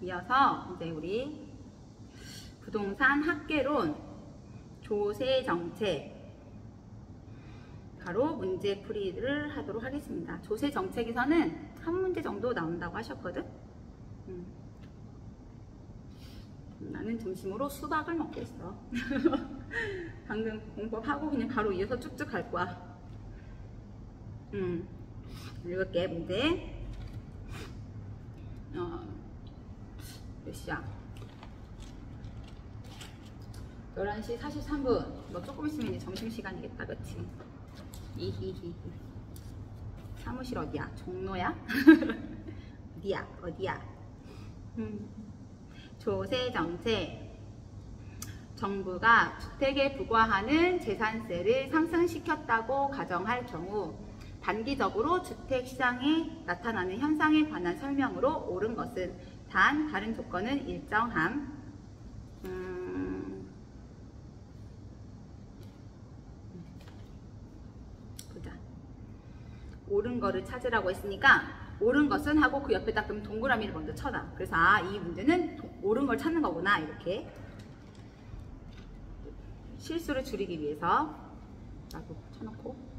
이어서 이제 우리 부동산 학계론 조세 정책 바로 문제풀이를 하도록 하겠습니다. 조세 정책에서는 한 문제 정도 나온다고 하셨거든. 나는 점심으로 수박을 먹고 있어. 방금 공부하고 그냥 바로 이어서 쭉쭉 갈 거야. 읽을게. 문제. 몇 시야? 11시 43분. 너 조금 있으면 이제 점심시간이겠다. 그치? 이히히히. 사무실 어디야? 종로야? 어디야? 어디야? 조세정책. 정부가 주택에 부과하는 재산세를 상승시켰다고 가정할 경우 단기적으로 주택시장에 나타나는 현상에 관한 설명으로 옳은 것은 단 다른 조건은 일정함. 보자. 옳은 거를 찾으라고 했으니까 옳은 것은 하고 그 옆에다 그럼 동그라미를 먼저 쳐놔. 그래서 이 문제는 옳은 걸 찾는 거구나. 이렇게 실수를 줄이기 위해서 라고 쳐놓고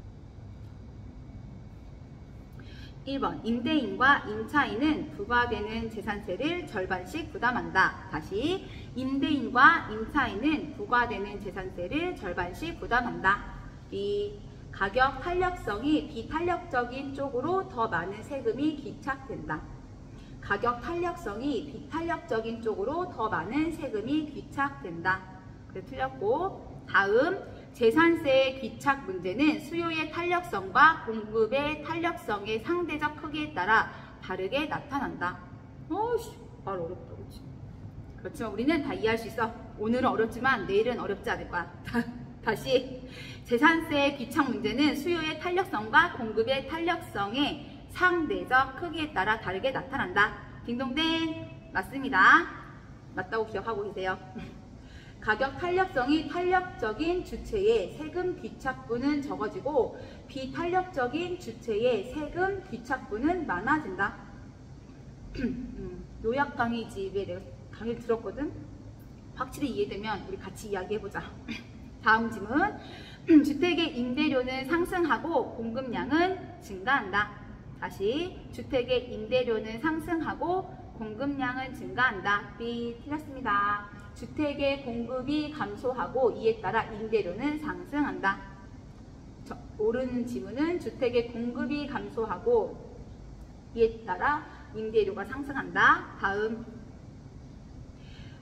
1번 임대인과 임차인은 부과되는 재산세를 절반씩 부담한다. 다시 임대인과 임차인은 부과되는 재산세를 절반씩 부담한다. B. 가격 탄력성이 비탄력적인 쪽으로 더 많은 세금이 귀착된다. 가격 탄력성이 비탄력적인 쪽으로 더 많은 세금이 귀착된다. 그래 틀렸고 다음 재산세의 귀착 문제는 수요의 탄력성과 공급의 탄력성의 상대적 크기에 따라 다르게 나타난다. 어이씨, 말 어렵다, 그렇지? 그렇지만 우리는 다 이해할 수 있어. 오늘은 어렵지만 내일은 어렵지 않을 거야. 다시 재산세의 귀착 문제는 수요의 탄력성과 공급의 탄력성의 상대적 크기에 따라 다르게 나타난다. 딩동댕 맞습니다. 맞다고 기억하고 계세요. 가격 탄력성이 탄력적인 주체의 세금 귀착분은 적어지고 비탄력적인 주체의 세금 귀착분은 많아진다. 요약 강의 집에 내가 강의를 들었거든. 확실히 이해되면 우리 같이 이야기해보자. 다음 질문. 주택의 임대료는 상승하고 공급량은 증가한다. 다시 주택의 임대료는 상승하고 공급량은 증가한다. B 틀렸습니다. 주택의 공급이 감소하고 이에 따라 임대료는 상승한다. 옳은 지문은 주택의 공급이 감소하고 이에 따라 임대료가 상승한다. 다음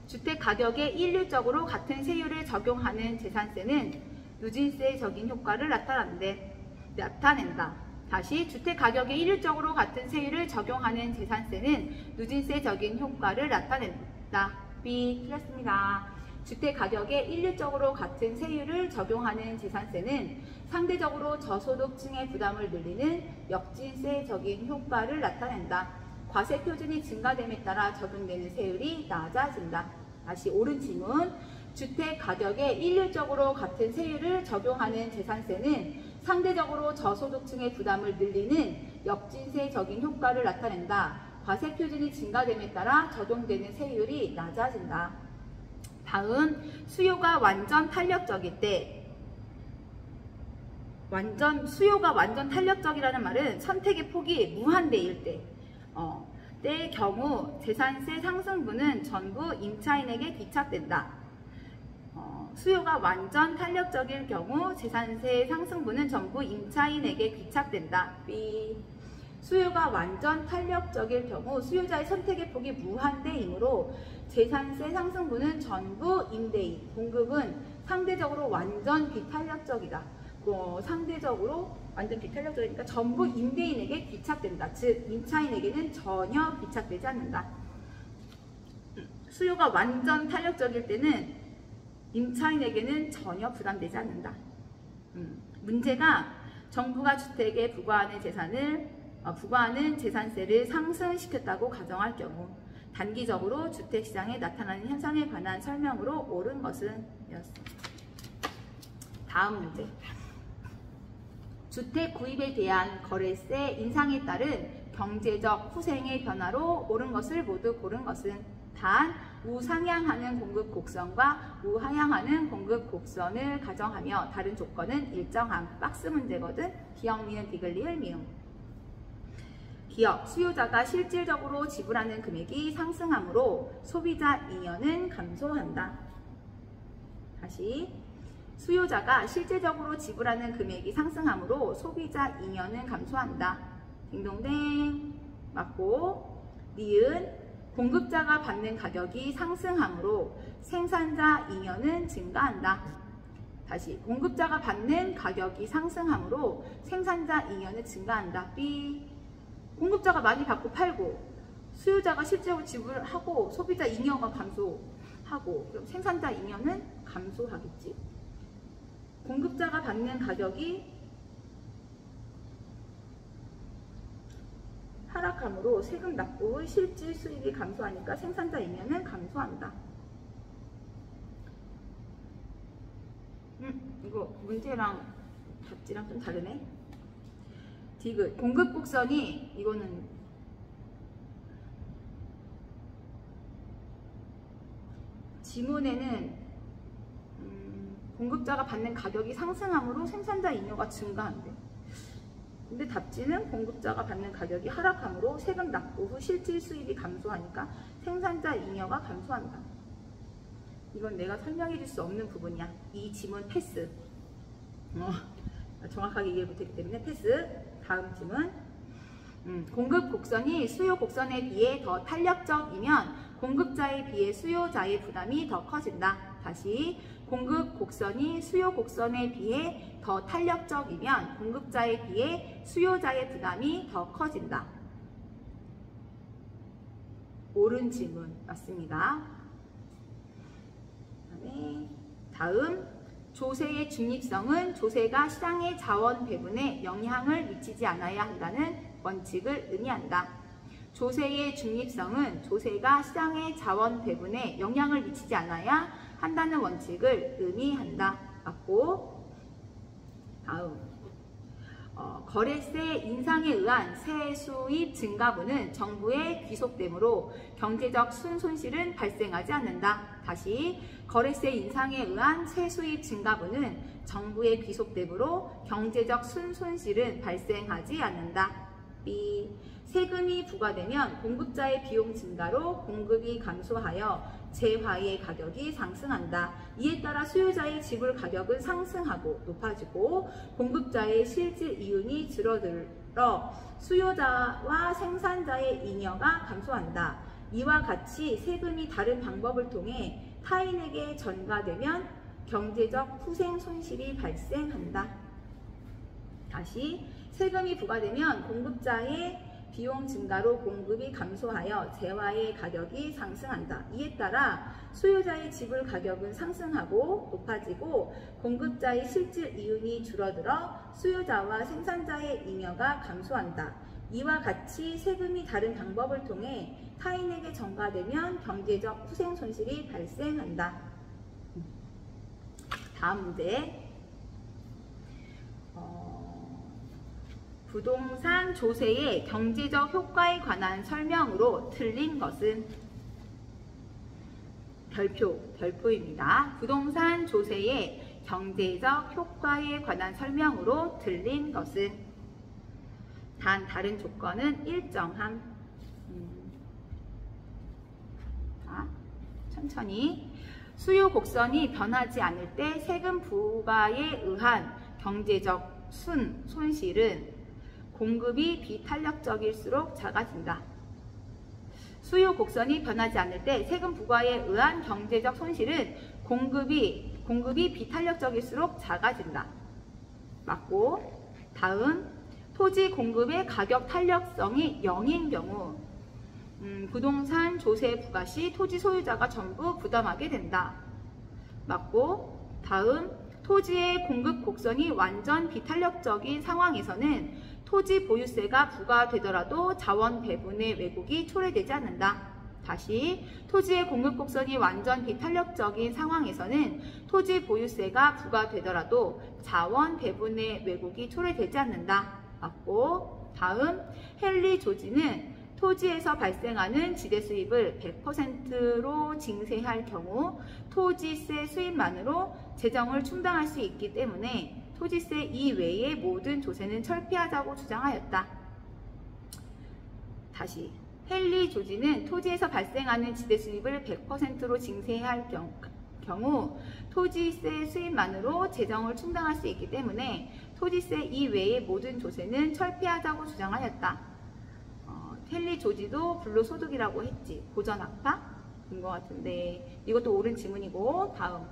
주택 가격에 일률적으로 같은 세율을 적용하는 재산세는 누진세적인 효과를 나타낸다. 다시 주택 가격에 일률적으로 같은 세율을 적용하는 재산세는 누진세적인 효과를 나타낸다. B 틀렸습니다. 주택 가격에 일률적으로 같은 세율을 적용하는 재산세는 상대적으로 저소득층의 부담을 늘리는 역진세적인 효과를 나타낸다. 과세 표준이 증가됨에 따라 적용되는 세율이 낮아진다. 다시 옳은 질문. 주택 가격에 일률적으로 같은 세율을 적용하는 재산세는 상대적으로 저소득층의 부담을 늘리는 역진세적인 효과를 나타낸다. 과세 표준이 증가됨에 따라 적용되는 세율이 낮아진다. 다음 수요가 완전 탄력적일 때 수요가 완전 탄력적이라는 말은 선택의 폭이 무한대일 때의 경우 재산세 상승분은 전부 임차인에게 귀착된다. 수요가 완전 탄력적일 경우 재산세 상승분은 전부 임차인에게 귀착된다. B. 수요가 완전 탄력적일 경우 수요자의 선택의 폭이 무한대이므로 재산세 상승분은 전부 임대인, 공급은 상대적으로 완전 비탄력적이다. 상대적으로 완전 비탄력적이니까 전부 임대인에게 귀착된다. 즉 임차인에게는 전혀 귀착되지 않는다. 수요가 완전 탄력적일 때는 임차인에게는 전혀 부담되지 않는다. 문제가 정부가 주택에 부과하는 재산세를 상승시켰다고 가정할 경우 단기적으로 주택시장에 나타나는 현상에 관한 설명으로 옳은 것은 이었습니다. 다음 문제. 주택 구입에 대한 거래세 인상에 따른 경제적 후생의 변화로 옳은 것을 모두 고른 것은 단 우상향하는 공급 곡선과 우하향하는 공급 곡선을 가정하며 다른 조건은 일정함. 박스 문제거든. 기역, 미음, 디귿, 리을, 미음. 기역, 수요자가 실질적으로 지불하는 금액이 상승하므로 소비자 잉여는 감소한다. 다시, 수요자가 실질적으로 지불하는 금액이 상승하므로 소비자 잉여는 감소한다. 딩동댕. 맞고, 니은, 공급자가 받는 가격이 상승하므로 생산자 잉여는 증가한다. 다시, 공급자가 받는 가격이 상승하므로 생산자 잉여는 증가한다. B. 공급자가 많이 받고 팔고 수요자가 실제로 지불하고 소비자 잉여가 감소하고 그럼 생산자 잉여는 감소하겠지. 공급자가 받는 가격이 하락함으로 세금 납부 후 실질 수입이 감소하니까 생산자 잉여는 감소한다. 이거 문제랑 답지랑 좀 다르네. 디귿, 공급 곡선이 이거는 지문에는 공급자가 받는 가격이 상승함으로 생산자 잉여가 증가한대. 근데 답지는 공급자가 받는 가격이 하락함으로 세금 납부 후 실질 수입이 감소하니까 생산자 잉여가 감소한다. 이건 내가 설명해 줄 수 없는 부분이야. 이 지문 패스. 정확하게 이해 못했기 때문에 패스. 다음 지문. 공급 곡선이 수요 곡선에 비해 더 탄력적이면 공급자에 비해 수요자의 부담이 더 커진다. 다시, 공급 곡선이 수요 곡선에 비해 더 탄력적이면 공급자에 비해 수요자의 부담이 더 커진다. 옳은 질문 맞습니다. 다음, 조세의 중립성은 조세가 시장의 자원 배분에 영향을 미치지 않아야 한다는 원칙을 의미한다. 조세의 중립성은 조세가 시장의 자원 배분에 영향을 미치지 않아야 한다는 원칙을 의미한다. 맞고, 다음, 거래세 인상에 의한 세수입 증가분은 정부에 귀속되므로 경제적 순손실은 발생하지 않는다. 다시, 거래세 인상에 의한 세수입 증가분은 정부에 귀속되므로 경제적 순손실은 발생하지 않는다. B. 세금이 부과되면 공급자의 비용 증가로 공급이 감소하여 재화의 가격이 상승한다. 이에 따라 수요자의 지불 가격은 상승하고 높아지고 공급자의 실질 이윤이 줄어들어 수요자와 생산자의 잉여가 감소한다. 이와 같이 세금이 다른 방법을 통해 타인에게 전가되면 경제적 후생 손실이 발생한다. 다시, 세금이 부과되면 공급자의 비용 증가로 공급이 감소하여 재화의 가격이 상승한다. 이에 따라 수요자의 지불 가격은 상승하고 높아지고 공급자의 실질 이윤이 줄어들어 수요자와 생산자의 잉여가 감소한다. 이와 같이 세금이 다른 방법을 통해 타인에게 전가되면 경제적 후생 손실이 발생한다. 다음 문제. 부동산 조세의 경제적 효과에 관한 설명으로 틀린 것은 별표입니다. 부동산 조세의 경제적 효과에 관한 설명으로 틀린 것은 단 다른 조건은 일정함. 자, 천천히. 수요 곡선이 변하지 않을 때 세금 부과에 의한 경제적 손실은 공급이 비탄력적일수록 작아진다. 수요 곡선이 변하지 않을 때 세금 부과에 의한 경제적 손실은 공급이 비탄력적일수록 작아진다. 맞고, 다음, 토지 공급의 가격 탄력성이 0인 경우 부동산 조세 부과 시 토지 소유자가 전부 부담하게 된다. 맞고, 다음, 토지의 공급 곡선이 완전 비탄력적인 상황에서는 토지 보유세가 부과되더라도 자원 배분의 왜곡이 초래되지 않는다. 다시, 토지의 공급 곡선이 완전 비탄력적인 상황에서는 토지 보유세가 부과되더라도 자원 배분의 왜곡이 초래되지 않는다. 맞고, 다음, 헨리 조지는 토지에서 발생하는 지대 수입을 100%로 징세할 경우 토지세 수입만으로 재정을 충당할 수 있기 때문에 토지세 이외의 모든 조세는 철폐하자고 주장하였다. 다시, 헨리 조지는 토지에서 발생하는 지대 수입을 100%로 징세할 경우 토지세 수입만으로 재정을 충당할 수 있기 때문에 토지세 이외의 모든 조세는 철폐하자고 주장하였다. 헨리 조지도 불로소득이라고 했지. 고전학파인 것 같은데 이것도 옳은 지문이고, 다음,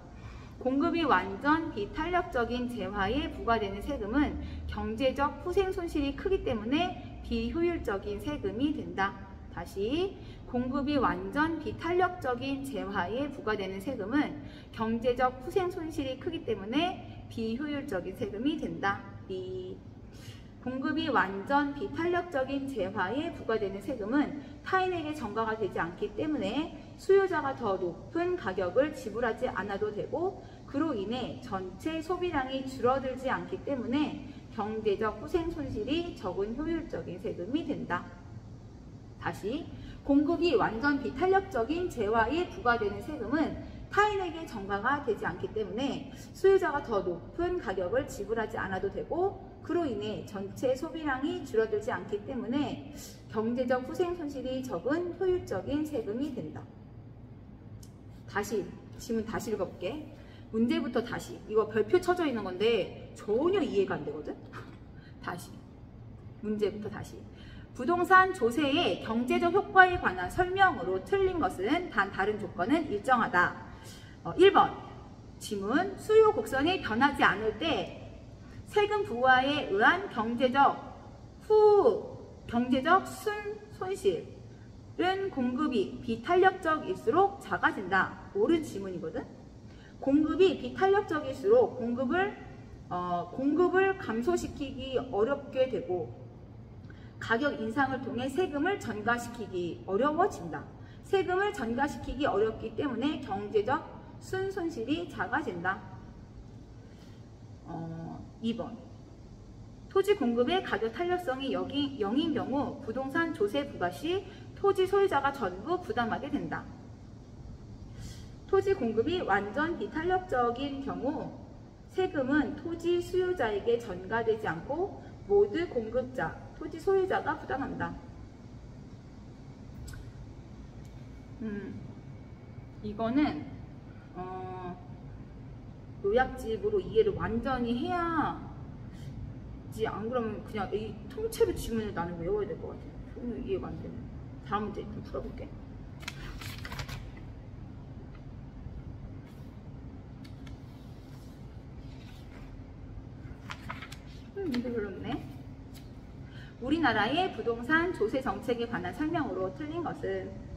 공급이 완전 비탄력적인 재화에 부과되는 세금은 경제적 후생 손실이 크기 때문에 비효율적인 세금이 된다. 다시, 공급이 완전 비탄력적인 재화에 부과되는 세금은 경제적 후생 손실이 크기 때문에 비효율적인 세금이 된다. 공급이 완전 비탄력적인 재화에 부과되는 세금은 타인에게 전가가 되지 않기 때문에 수요자가 더 높은 가격을 지불하지 않아도 되고, 그로 인해 전체 소비량이 줄어들지 않기 때문에 경제적 후생 손실이 적은 효율적인 세금이 된다. 다시, 공급이 완전 비탄력적인 재화에 부과되는 세금은 타인에게 전가가 되지 않기 때문에 수요자가 더 높은 가격을 지불하지 않아도 되고, 그로 인해 전체 소비량이 줄어들지 않기 때문에 경제적 후생 손실이 적은 효율적인 세금이 된다. 다시, 지문 다시 읽어볼게. 문제부터 다시. 이거 별표 쳐져 있는 건데 전혀 이해가 안 되거든? 다시. 문제부터 다시. 부동산 조세의 경제적 효과에 관한 설명으로 틀린 것은 단 다른 조건은 일정하다. 1번. 지문. 수요 곡선이 변하지 않을 때 세금 부과에 의한 경제적 손실은 공급이 비탄력적일수록 작아진다. 옳은 지문이거든. 공급이 비탄력적일수록 공급을 감소시키기 어렵게 되고 가격 인상을 통해 세금을 전가시키기 어려워진다. 세금을 전가시키기 어렵기 때문에 경제적 순손실이 작아진다. 2번. 토지 공급의 가격 탄력성이 0인 경우 부동산 조세 부과 시 토지 소유자가 전부 부담하게 된다. 토지 공급이 완전 비탄력적인 경우 세금은 토지 수요자에게 전가되지 않고 모두 공급자, 토지 소유자가 부담한다. 이거는 요약집으로 이해를 완전히 해야지, 안 그러면 그냥 이 통째로 지문을 나는 외워야 될 것 같아. 전혀 이해가 안 되네. 다음 문제 좀 풀어볼게. 문제 별로 없네. 우리나라의 부동산 조세 정책에 관한 설명으로 틀린 것은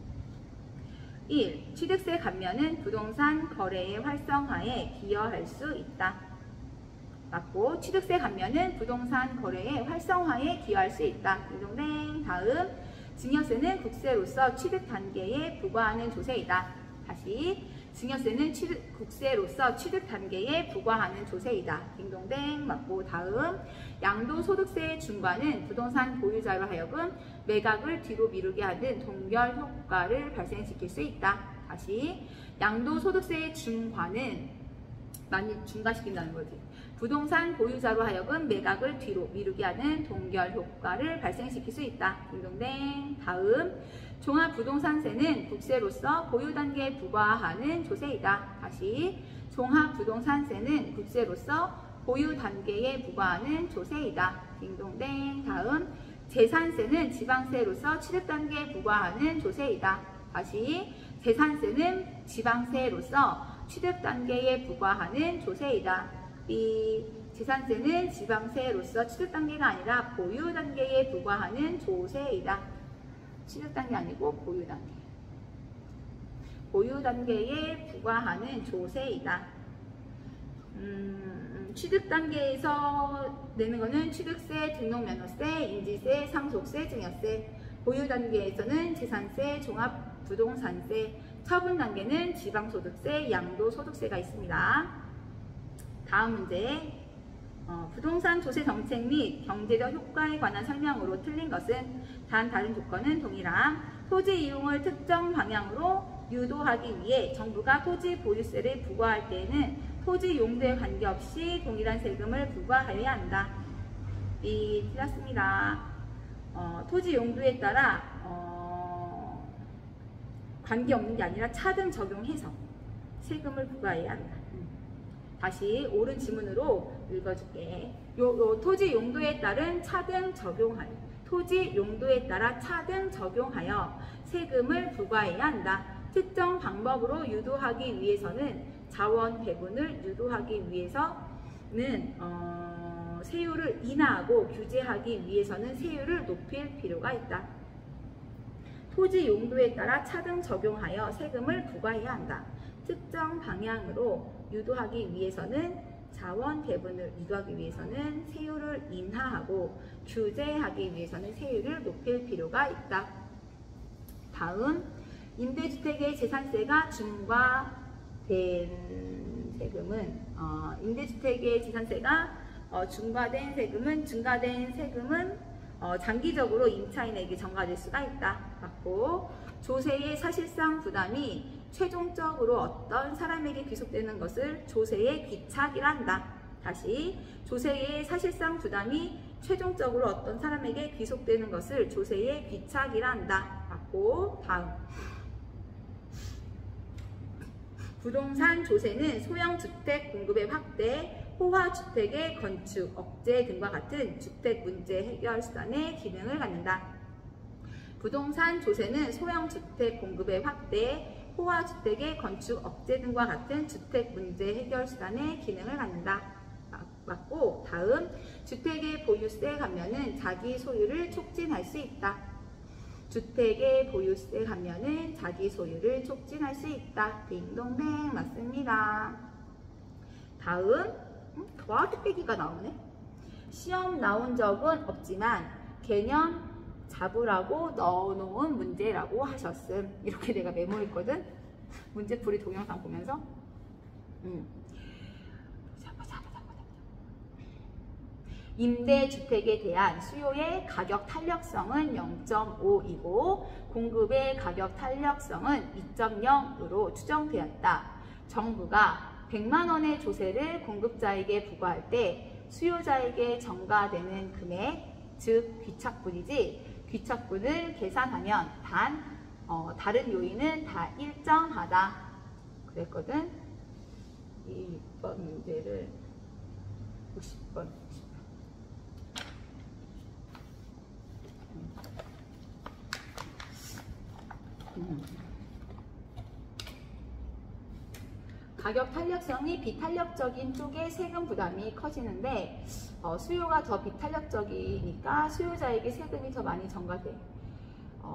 1. 취득세 감면은 부동산 거래의 활성화에 기여할 수 있다. 맞고, 취득세 감면은 부동산 거래의 활성화에 기여할 수 있다. 딩동댕. 다음, 증여세는 국세로서 취득 단계에 부과하는 조세이다. 다시, 증여세는 국세로서 취득 단계에 부과하는 조세이다. 딩동댕. 맞고, 다음, 양도소득세의 중과는 부동산 보유자로 하여금 매각을 뒤로 미루게 하는 동결 효과를 발생시킬 수 있다. 다시, 양도소득세의 중과는 많이 중과시킨다는 거지. 부동산 보유자로 하여금 매각을 뒤로 미루게 하는 동결 효과를 발생시킬 수 있다. 딩동댕. 다음, 종합부동산세는 국세로서 보유 단계에 부과하는 조세이다. 다시, 종합부동산세는 국세로서 보유 단계에 부과하는 조세이다. 딩동댕. 다음, 재산세는 지방세로서 취득 단계에 부과하는 조세이다. 다시, 재산세는 지방세로서 취득 단계에 부과하는 조세이다. 재산세는 지방세로서 취득 단계가 아니라 보유 단계에 부과하는 조세이다. 취득 단계 아니고 보유 단계. 보유 단계에 부과하는 조세이다. 취득 단계에서 내는 거는 취득세, 등록면허세, 인지세, 상속세, 증여세. 보유 단계에서는 재산세, 종합부동산세. 처분 단계는 지방소득세, 양도소득세가 있습니다. 다음 문제. 부동산 조세 정책 및 경제적 효과에 관한 설명으로 틀린 것은 단 다른 조건은 동일함. 토지 이용을 특정 방향으로 유도하기 위해 정부가 토지 보유세를 부과할 때에는 토지 용도에 관계없이 동일한 세금을 부과하여야 한다. 이 틀렸습니다. 토지 용도에 따라 관계없는 게 아니라 차등 적용해서 세금을 부과해야 한다. 다시 옳은 지문으로 읽어줄게. 요 토지 용도에 따른 차등 적용하여, 토지 용도에 따라 차등 적용하여 세금을 부과해야 한다. 특정 방법으로 유도하기 위해서는 자원 배분을 유도하기 위해서는 세율을 인하하고 규제하기 위해서는 세율을 높일 필요가 있다. 토지 용도에 따라 차등 적용하여 세금을 부과해야 한다. 특정 방향으로 유도하기 위해서는 자원 배분을 유도하기 위해서는 세율을 인하하고 규제하기 위해서는 세율을 높일 필요가 있다. 다음, 임대주택의 재산세가 중과된 세금은 임대주택의 재산세가 증가된 세금은 장기적으로 임차인에게 전가될 수가 있다. 맞고, 조세의 사실상 부담이 최종적으로 어떤 사람에게 귀속되는 것을 조세의 귀착이라 한다. 다시, 조세의 사실상 부담이 최종적으로 어떤 사람에게 귀속되는 것을 조세의 귀착이라 한다. 맞고, 다음. 부동산 조세는 소형주택 공급의 확대, 호화주택의 건축, 억제 등과 같은 주택 문제 해결 수단의 기능을 갖는다. 부동산 조세는 소형주택 공급의 확대, 호화주택의 건축, 억제 등과 같은 주택 문제 해결 수단의 기능을 갖는다. 맞고, 다음, 주택의 보유세 감면은 자기 소유를 촉진할 수 있다. 주택의 보유세 감면은 자기 소유를 촉진할 수 있다. 딩동댕 맞습니다. 다음, 더하기 빼기가 나오네. 시험 나온 적은 없지만 개념 잡으라고 넣어놓은 문제라고 하셨음. 이렇게 내가 메모했거든. 문제풀이 동영상 보면서. 임대주택에 대한 수요의 가격 탄력성은 0.5이고 공급의 가격 탄력성은 2.0으로 추정되었다. 정부가 100만 원의 조세를 공급자에게 부과할 때 수요자에게 전가되는 금액, 즉 귀착분이지, 귀착분을 계산하면 다른 요인은 다 일정하다. 그랬거든. 이 6번 문제를 90번. 가격 탄력성이 비탄력적인 쪽에 세금 부담이 커지는데 수요가 더 비탄력적이니까 수요자에게 세금이 더 많이 전가돼.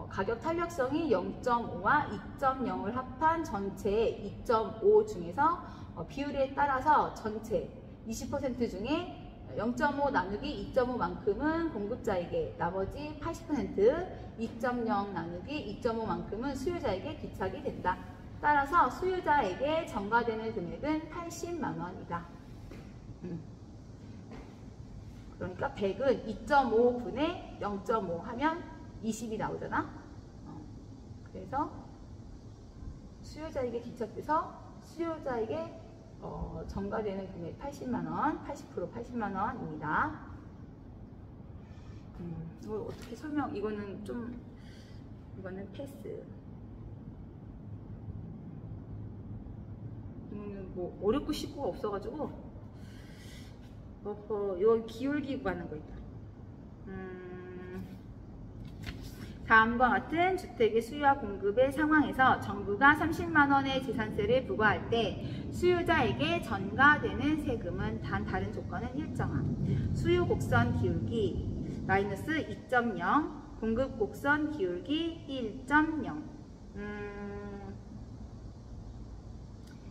가격 탄력성이 0.5와 2.0을 합한 전체 2.5 중에서 비율에 따라서 전체 20% 중에 0.5 나누기 2.5만큼은 공급자에게, 나머지 80% 2.0 나누기 2.5만큼은 수요자에게 귀착이 된다. 따라서 수요자에게 전가되는 금액은 80만 원이다. 그러니까 100은 2.5분의 0.5 하면 20이 나오잖아. 그래서 수요자에게 귀착돼서 수요자에게 전가되는 금액 80만원, 80% 80만원입니다. 이걸 어떻게 이거는 패스. 이거는 뭐 어렵고 쉽고가 없어가지고, 이건 기울기고 하는 거 있다. 다음과 같은 주택의 수요와 공급의 상황에서 정부가 30만원의 재산세를 부과할 때 수요자에게 전가되는 세금은 단 다른 조건은 일정함. 수요 곡선 기울기 마이너스 2.0, 공급 곡선 기울기 1.0.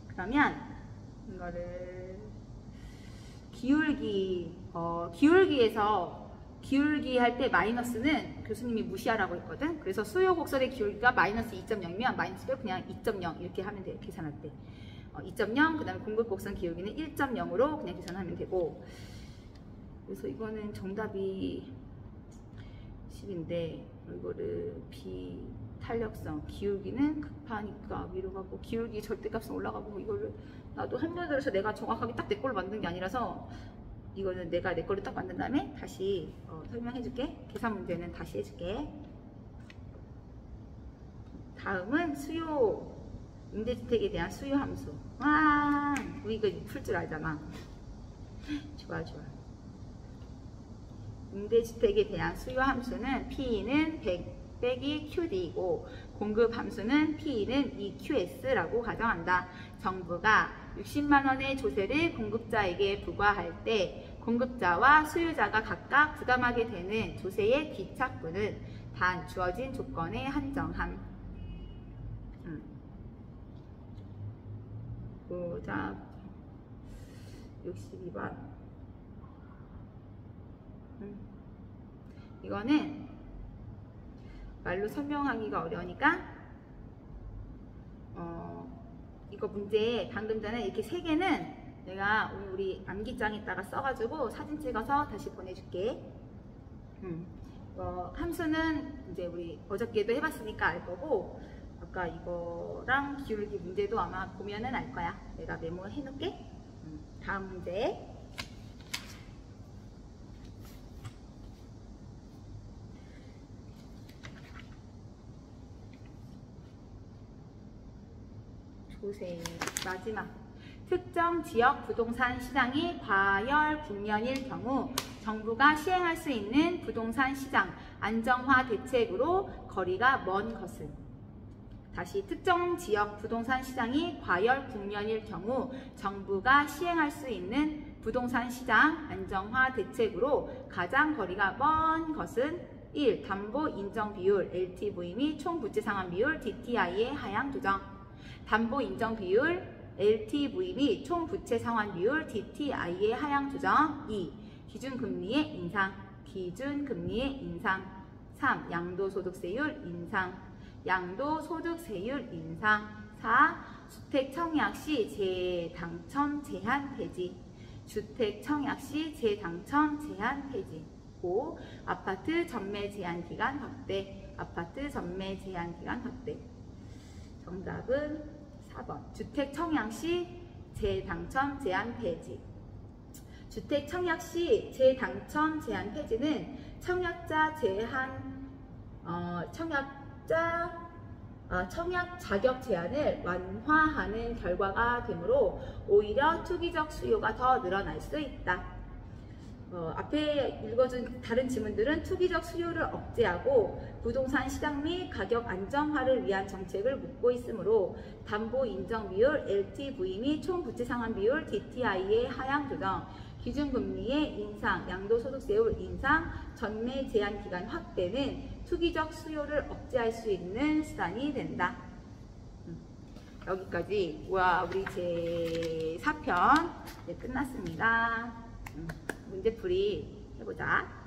그러면 이거를 기울기 할 때 마이너스는 교수님이 무시하라고 했거든. 그래서 수요 곡선의 기울기가 마이너스 2.0이면 마이너스를 그냥 2.0 이렇게 하면 돼. 계산할 때 2.0, 그 다음에 공급 곡선 기울기는 1.0으로 그냥 계산하면 되고, 그래서 이거는 정답이 10인데 이거를 비탄력성, 기울기는 급하니까 위로 가고 기울기 절대값은 올라가고 이거를 나도 한 번 들어서 내가 정확하게 딱 내 걸로 만든 게 아니라서 이거는 내가 내 걸로 딱 만든 다음에 다시 설명해 줄게. 계산 문제는 다시 해줄게. 다음은 수요, 임대주택에 대한 수요 함수. 와, 우리 이거 풀 줄 알잖아. 좋아. 임대주택에 대한 수요 함수는 P는 100 빼기 QD이고 공급 함수는 P는 2QS라고 가정한다. 정부가 60만원의 조세를 공급자에게 부과할 때 공급자와 수요자가 각각 부담하게 되는 조세의 기착분은 단 주어진 조건에 한정함. 보자. 62번. 이거는 말로 설명하기가 어려우니까 이거 문제 방금 전에 이렇게 3개는 내가 오늘 우리 암기장에다가 써가지고 사진 찍어서 다시 보내줄게. 함수는 이제 우리 어저께도 해봤으니까 알 거고 아까 이거랑 기울기 문제도 아마 보면은 알 거야. 내가 메모해 놓을게. 다음 문제. 조세 마지막. 특정 지역 부동산 시장이 과열 국면일 경우 정부가 시행할 수 있는 부동산 시장 안정화 대책으로 거리가 먼 것은. 다시, 특정 지역 부동산 시장이 과열 국면일 경우 정부가 시행할 수 있는 부동산 시장 안정화 대책으로 가장 거리가 먼 것은 1. 담보 인정 비율 LTV 및 총 부채 상환 비율 DTI의 하향 조정. 담보 인정 비율 LTV 및 총 부채 상환 비율 DTI의 하향 조정. 2. 기준금리의 인상. 기준금리의 인상. 3. 양도소득세율 인상. 양도소득세율 인상. 4. 주택 청약 시 재당첨 제한 폐지. 주택 청약 시 재당첨 제한 폐지. 5. 아파트 전매 제한 기간 확대. 아파트 전매 제한 기간 확대. 정답은 4번. 주택 청약 시 재당첨 제한 폐지. 주택 청약 시 재당첨 제한 폐지는 청약자 청약 자격 제한을 완화하는 결과가 되므로 오히려 투기적 수요가 더 늘어날 수 있다. 앞에 읽어준 다른 지문들은 투기적 수요를 억제하고 부동산 시장 및 가격 안정화를 위한 정책을 묻고 있으므로 담보 인정 비율 LTV 및 총 부채 상환 비율 DTI의 하향 조정, 기준금리의 인상, 양도소득세율 인상, 전매 제한 기간 확대는 투기적 수요를 억제할 수 있는 수단이 된다. 여기까지 우리 제 4편 끝났습니다. 문제풀이 해보자.